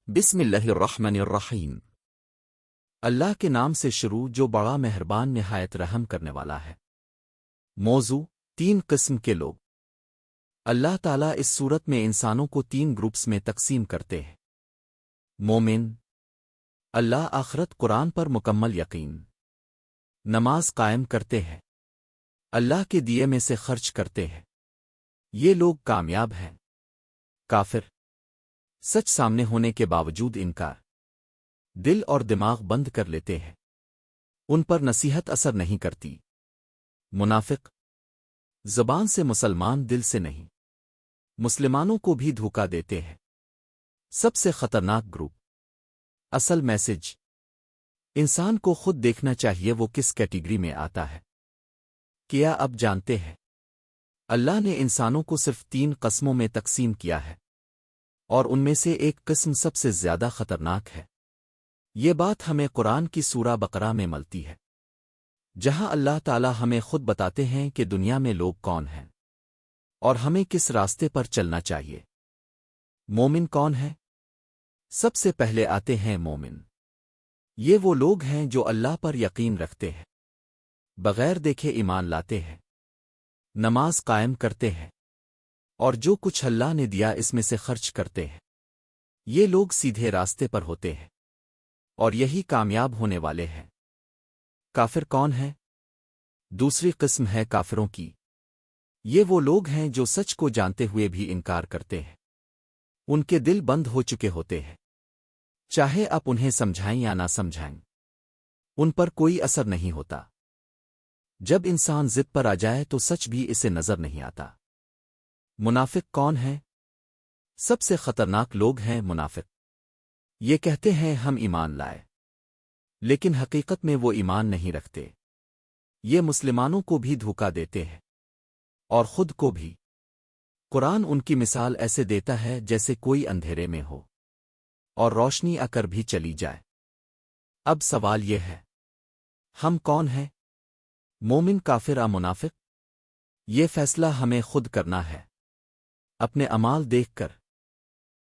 بسم اللہ الرحمن الرحیم۔ اللہ کے نام سے شروع جو بڑا مہربان نہایت رحم کرنے والا ہے۔ موضوع: 3 قسم کے لوگ۔ اللہ تعالیٰ اس صورت میں انسانوں کو 3 گروپس میں تقسیم کرتے ہیں۔ مومن، اللہ آخرت قرآن پر مکمل یقین، نماز قائم کرتے ہیں، اللہ کے دیے میں سے خرچ کرتے ہیں، یہ لوگ کامیاب ہیں۔ کافر، سچ سامنے ہونے کے باوجود انکار، دل اور دماغ بند کر لیتے ہیں، ان پر نصیحت اثر نہیں کرتی۔ منافق، زبان سے مسلمان دل سے نہیں، مسلمانوں کو بھی دھوکا دیتے ہیں۔ سب سے خطرناک گروپ۔ اصل میسج: انسان کو خود دیکھنا چاہیے وہ کس کیٹیگری میں آتا ہے۔ کیا اب جانتے ہیں؟ اللہ نے انسانوں کو صرف 3 قسموں میں تقسیم کیا ہے، اور ان میں سے ایک قسم سب سے زیادہ خطرناک ہے۔ یہ بات ہمیں قرآن کی سورہ بقرہ میں ملتی ہے، جہاں اللہ تعالی ہمیں خود بتاتے ہیں کہ دنیا میں لوگ کون ہیں اور ہمیں کس راستے پر چلنا چاہیے۔ مومن کون ہے؟ سب سے پہلے آتے ہیں مومن۔ یہ وہ لوگ ہیں جو اللہ پر یقین رکھتے ہیں، بغیر دیکھے ایمان لاتے ہیں، نماز قائم کرتے ہیں، اور جو کچھ اللہ نے دیا اس میں سے خرچ کرتے ہیں۔ یہ لوگ سیدھے راستے پر ہوتے ہیں، اور یہی کامیاب ہونے والے ہیں۔ کافر کون ہے؟ دوسری قسم ہے کافروں کی۔ یہ وہ لوگ ہیں جو سچ کو جانتے ہوئے بھی انکار کرتے ہیں، ان کے دل بند ہو چکے ہوتے ہیں، چاہے آپ انہیں سمجھائیں یا نہ سمجھائیں، ان پر کوئی اثر نہیں ہوتا۔ جب انسان ضد پر آ جائے تو سچ بھی اسے نظر نہیں آتا۔ منافق کون ہے؟ سب سے خطرناک لوگ ہیں منافق۔ یہ کہتے ہیں ہم ایمان لائے، لیکن حقیقت میں وہ ایمان نہیں رکھتے۔ یہ مسلمانوں کو بھی دھوکا دیتے ہیں، اور خود کو بھی۔ قرآن ان کی مثال ایسے دیتا ہے جیسے کوئی اندھیرے میں ہو اور روشنی آ کر بھی چلی جائے۔ اب سوال یہ ہے، ہم کون ہیں؟ مومن، کافر یا منافق؟ یہ فیصلہ ہمیں خود کرنا ہے، اپنے اعمال دیکھ کر۔